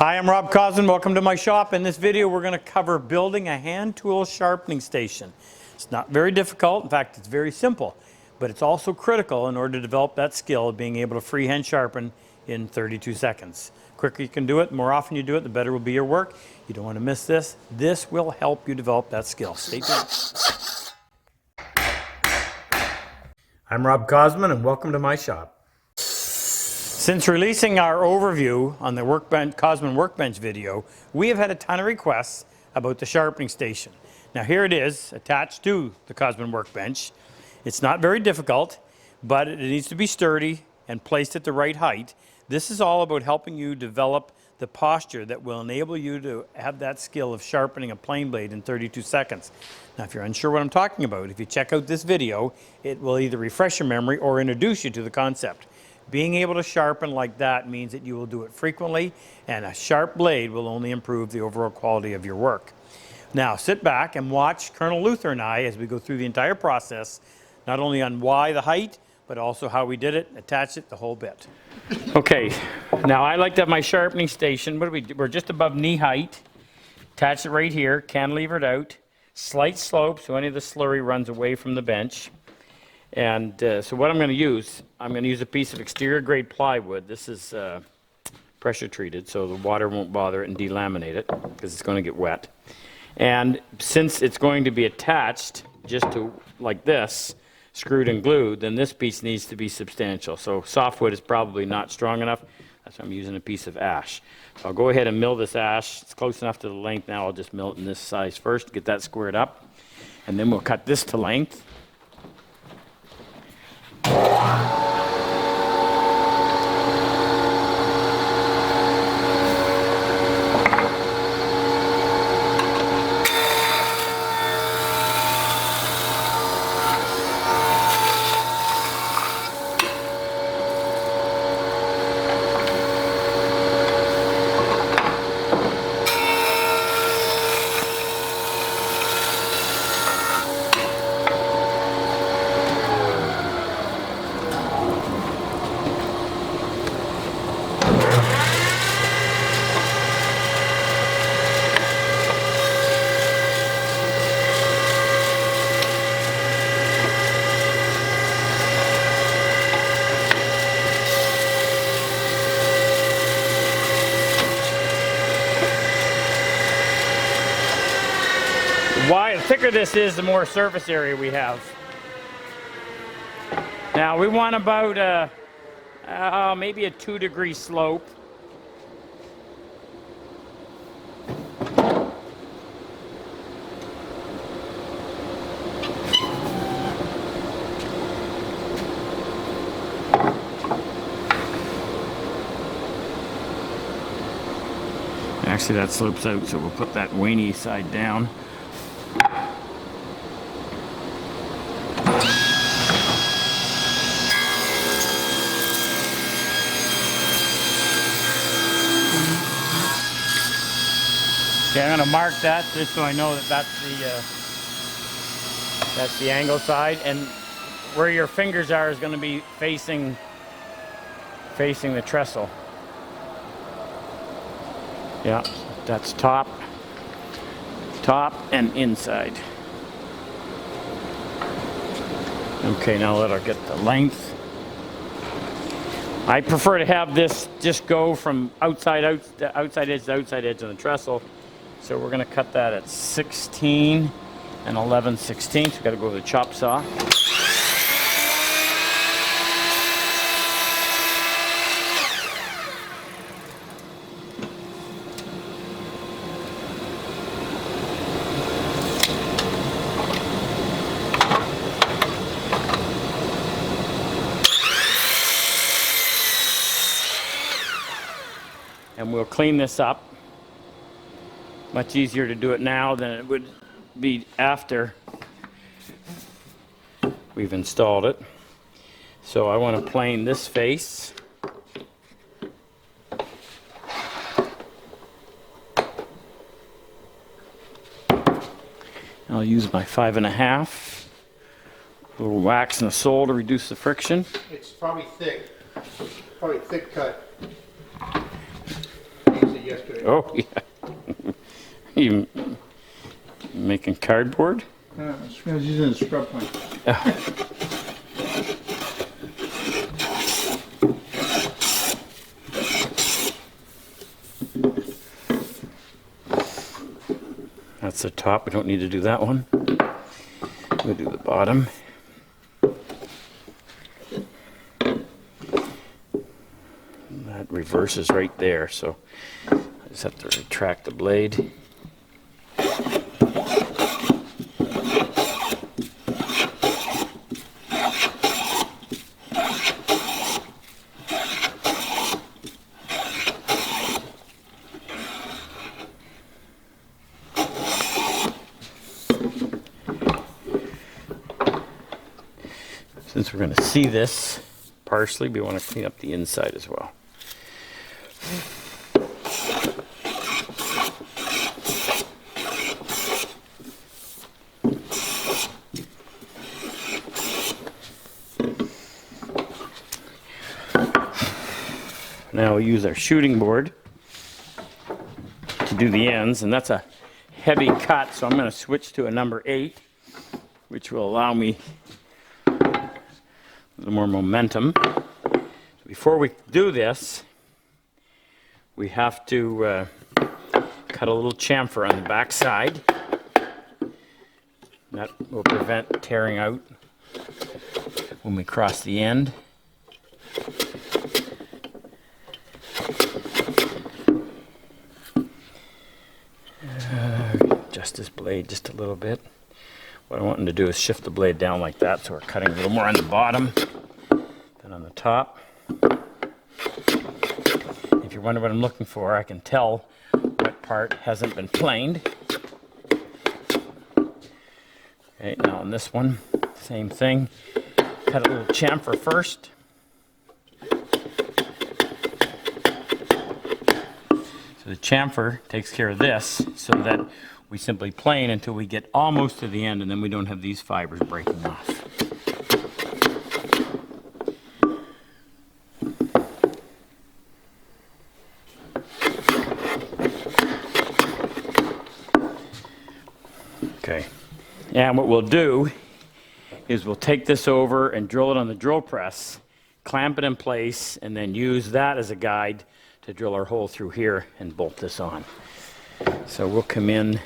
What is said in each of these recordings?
Hi, I'm Rob Cosman. Welcome to my shop. In this video, we're going to cover building a hand tool sharpening station. It's not very difficult. In fact, it's very simple, but it's also critical in order to develop that skill of being able to freehand sharpen in 32 seconds. The quicker you can do it, the more often you do it, the better will be your work. You don't want to miss this. This will help you develop that skill. Stay tuned. I'm Rob Cosman, and welcome to my shop. Since releasing our overview on the Cosman Workbench video, we have had a ton of requests about the sharpening station. Now here it is, attached to the Cosman Workbench. It's not very difficult, but it needs to be sturdy and placed at the right height. This is all about helping you develop the posture that will enable you to have that skill of sharpening a plane blade in 32 seconds. Now, if you're unsure what I'm talking about, if you check out this video, it will either refresh your memory or introduce you to the concept. Being able to sharpen like that means that you will do it frequently, and a sharp blade will only improve the overall quality of your work. Now, sit back and watch Colonel Luther and I as we go through the entire process, not only on why the height, but also how we did it, attach it, the whole bit. Okay, now I like to have my sharpening station. We're just above knee height. Attach it right here, cantilevered out, slight slope so any of the slurry runs away from the bench. And so what I'm going to use a piece of exterior grade plywood. This is pressure treated so the water won't bother it and delaminate it because it's going to get wet. And since it's going to be attached just to like this, screwed and glued, then this piece needs to be substantial. So softwood is probably not strong enough. That's why I'm using a piece of ash. So I'll go ahead and mill this ash. It's close enough to the length now. I'll just mill it in this size first, get that squared up. And then we'll cut this to length. The thicker this is, the more surface area we have. Now we want about maybe a 2-degree slope. Actually that slopes out, so we'll put that waney side down. Okay, I'm going to mark that just so I know that that's the angle side, and where your fingers are is going to be facing the trestle. Yeah, that's top and inside. Okay, now let her get the length. I prefer to have this just go from outside edge to outside edge of the trestle. So we're going to cut that at 16 and 11/16. We've got to go with a chop saw. And we'll clean this up. Much easier to do it now than it would be after we've installed it. So I want to plane this face. I'll use my 5.5. A little wax in the sole to reduce the friction. It's probably thick cut. Needs a yesterday. Oh, yeah. You making cardboard? I was using a scrub point. That's the top. We don't need to do that one. We'll do the bottom. That reverses right there, so I just have to retract the blade. Since we're going to see this partially, we want to clean up the inside as well. Now we'll use our shooting board to do the ends, and that's a heavy cut, so I'm going to switch to a number 8, which will allow me a little more momentum. Before we do this, we have to cut a little chamfer on the back side. That will prevent tearing out when we cross the end. Adjust this blade just a little bit. What I want to do is shift the blade down like that, so we're cutting a little more on the bottom than on the top. If you're wondering what I'm looking for, I can tell what part hasn't been planed. Okay, now on this one, same thing. Cut a little chamfer first. So the chamfer takes care of this, so that we simply plane until we get almost to the end, and then we don't have these fibers breaking off. Okay, and what we'll do is we'll take this over and drill it on the drill press, clamp it in place, and then use that as a guide to drill our hole through here and bolt this on. So we'll come in,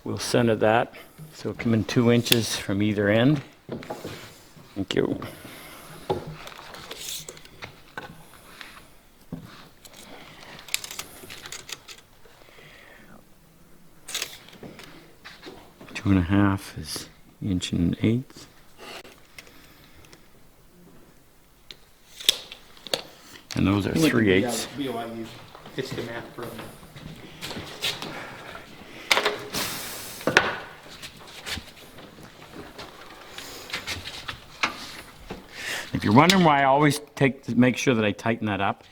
we'll center that, so we'll come in 2 inches from either end. Thank you. Two and a half is 1 1/8 inches. And those are 3/8. It's the math program. If you're wondering why I always make sure that I tighten that up,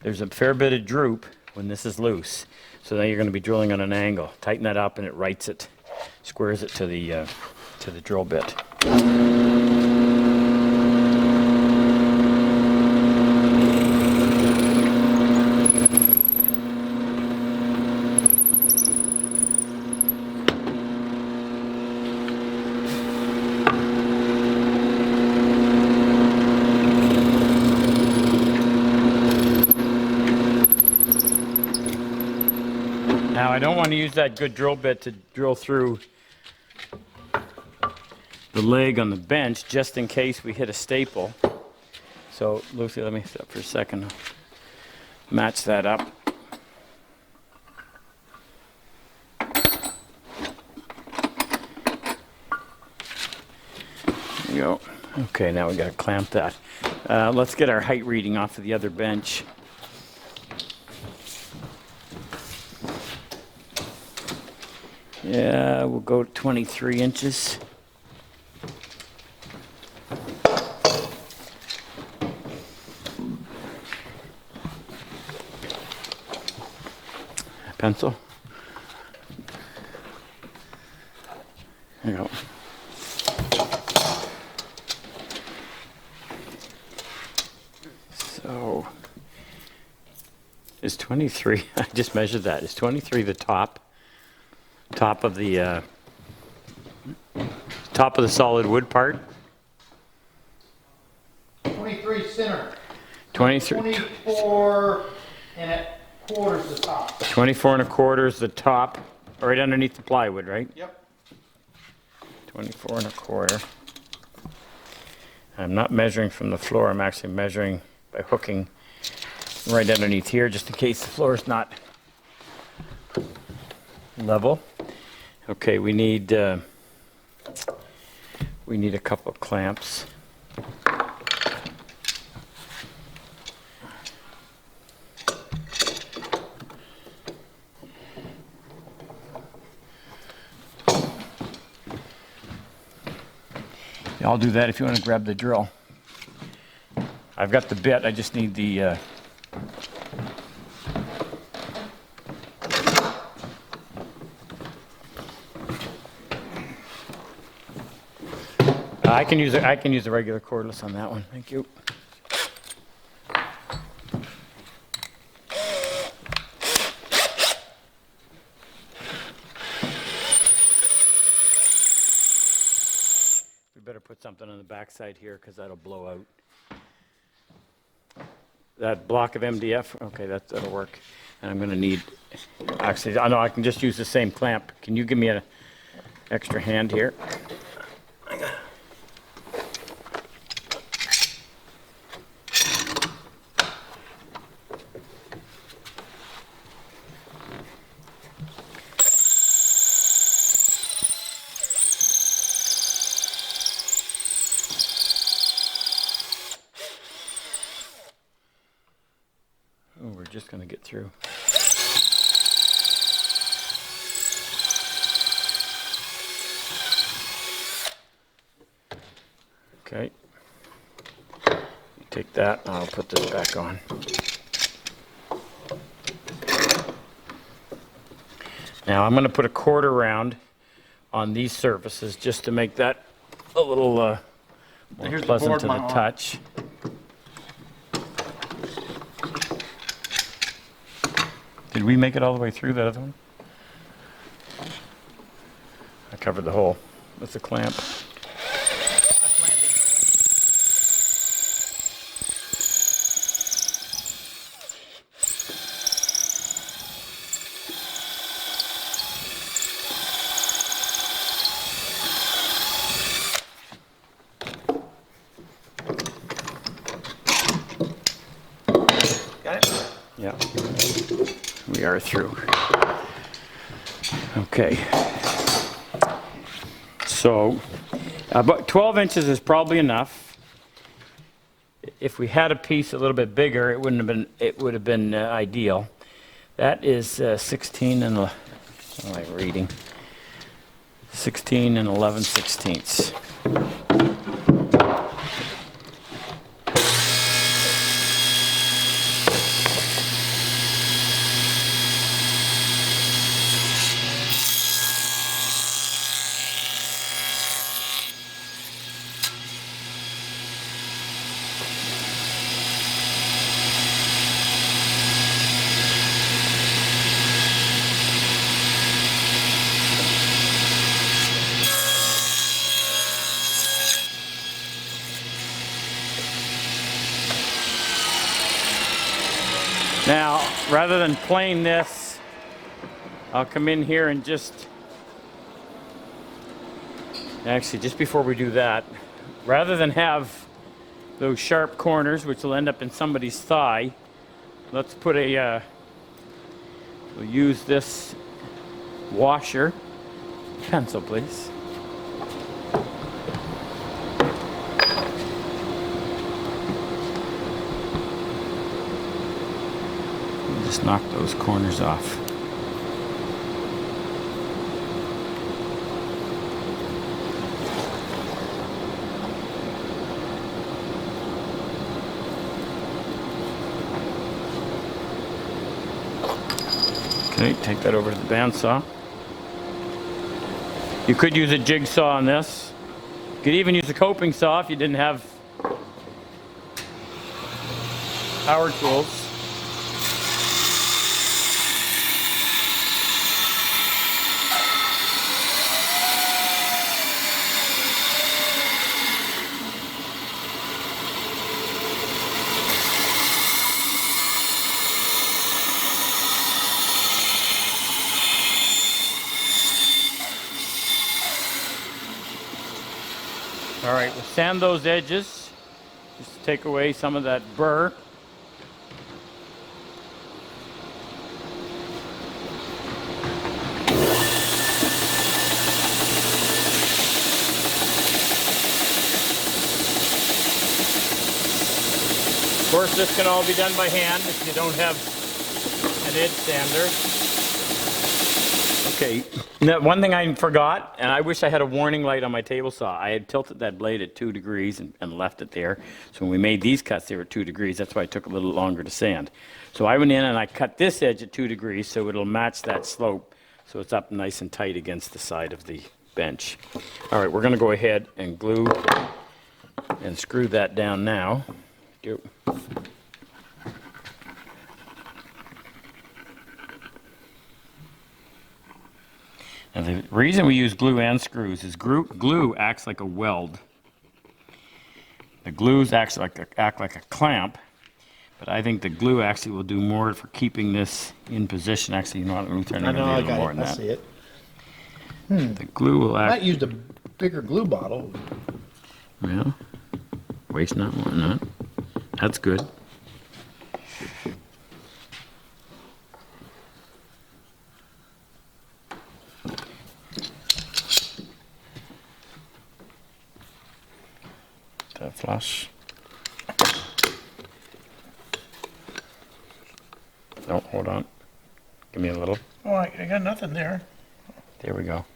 there's a fair bit of droop when this is loose. So then you're going to be drilling on an angle. Tighten that up and it rights it, squares it to the drill bit. Now I don't want to use that good drill bit to drill through the leg on the bench just in case we hit a staple. So Lucy, let me stop for a second. Match that up. There you go. Okay, now we got to clamp that. Let's get our height reading off of the other bench. Yeah, we'll go 23 inches. Pencil. There you go. So Is 23, I just measured that. Is 23 the top of the solid wood part? 23 center. 23. 24 and a quarters the top. 24 and a quarter is the top, right underneath the plywood, right? Yep. 24 and a quarter. I'm not measuring from the floor, I'm actually measuring by hooking right underneath here, just in case the floor is not level. Okay, we need a couple of clamps. I'll do that if you want to grab the drill. I've got the bit, I just need the I can use a regular cordless on that one. Thank you. We better put something on the back side here because that'll blow out. That block of MDF, okay, that'll work. And I'm going to need, actually, I know I can just use the same clamp. Can you give me an extra hand here? Oh, we're just going to get through. Okay. You take that, and I'll put this back on. Now I'm going to put a quarter round on these surfaces just to make that a little more pleasant to the touch. Did we make it all the way through that other one? I covered the hole with the clamp. Got it? Yeah. We are through. Okay. So about 12 inches is probably enough. If we had a piece a little bit bigger, it would have been ideal. That is 16 and what am I reading? 16 and 11/16. Now, rather than plane this, I'll come in here and just before we do that, rather than have those sharp corners, which will end up in somebody's thigh, let's put we'll use this washer. Pencil, please. Just knock those corners off. Okay, take that over to the bandsaw. You could use a jigsaw on this. You could even use a coping saw if you didn't have power tools. All right, we'll sand those edges just to take away some of that burr. Of course, this can all be done by hand if you don't have an edge sander. Okay, now one thing I forgot, and I wish I had a warning light on my table saw. I had tilted that blade at 2 degrees and left it there. So when we made these cuts, they were 2 degrees. That's why it took a little longer to sand. So I went in and I cut this edge at 2 degrees so it'll match that slope. So it's up nice and tight against the side of the bench. All right, we're gonna go ahead and glue and screw that down now. Go. Now the reason we use glue and screws is glue acts like a weld. The glues act like a clamp, but I think the glue actually will do more for keeping this in position. Actually, you know what? Let me turn it a little more than that. I see it. The glue will I act. might use a bigger glue bottle. Well, waste not, want not. That's good. That flush. No, hold on. Give me a little. Oh, I got nothing there. There we go.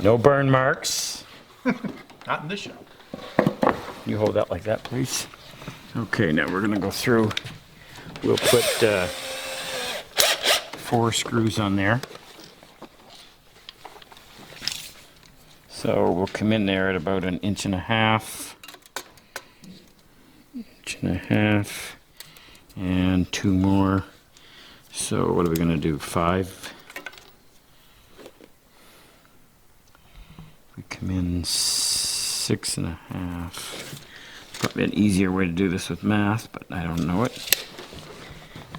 No burn marks. Not in this shop. You hold that like that, please. Okay, now we're gonna go through. We'll put 4 screws on there. So we'll come in there at about 1.5 inches. 1.5 inches. And 2 more. So what are we gonna do? 5. We come in 6.5. Probably an easier way to do this with math, but I don't know it.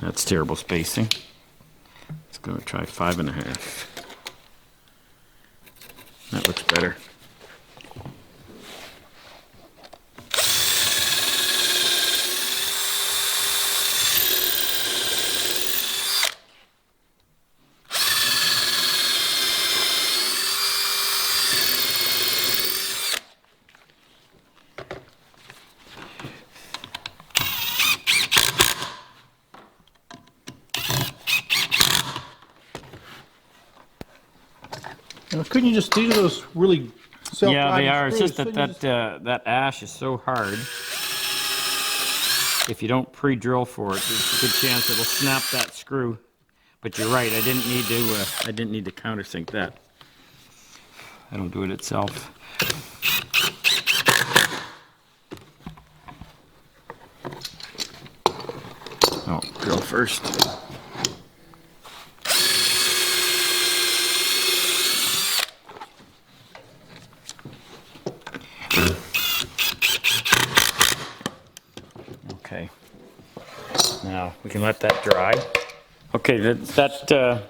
That's terrible spacing. Let's go try 5.5. That looks better. Now, couldn't you just do those really self-driving Yeah, they are. It's screws? just that ash is so hard. If you don't pre-drill for it, there's a good chance it'll snap that screw. But you're right. I didn't need to countersink that. That'll do it itself. Oh, drill first. Okay. Now we can let that dry. Okay, that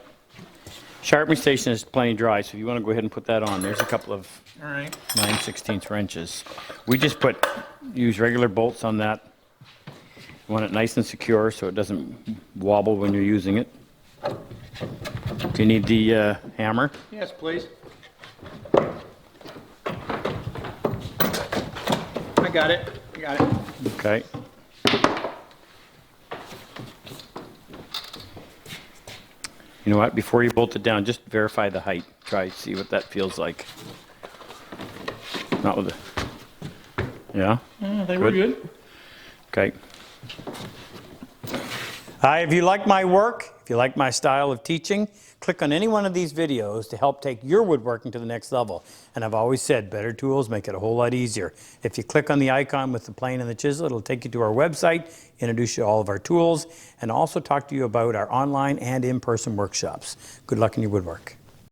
sharpening station is plenty dry, so if you want to go ahead and put that on, there's a couple of All right. 9/16 wrenches. We just use regular bolts on that. You want it nice and secure so it doesn't wobble when you're using it. Do you need the hammer? Yes, please. I got it. I got it. Okay. You know what? Before you bolt it down, just verify the height. Try to see what that feels like. Not with the. Yeah? They were good. Okay. Hi, if you like my work, if you like my style of teaching, click on any one of these videos to help take your woodworking to the next level. And I've always said better tools make it a whole lot easier. If you click on the icon with the plane and the chisel, it'll take you to our website, introduce you to all of our tools, and also talk to you about our online and in-person workshops. Good luck in your woodwork.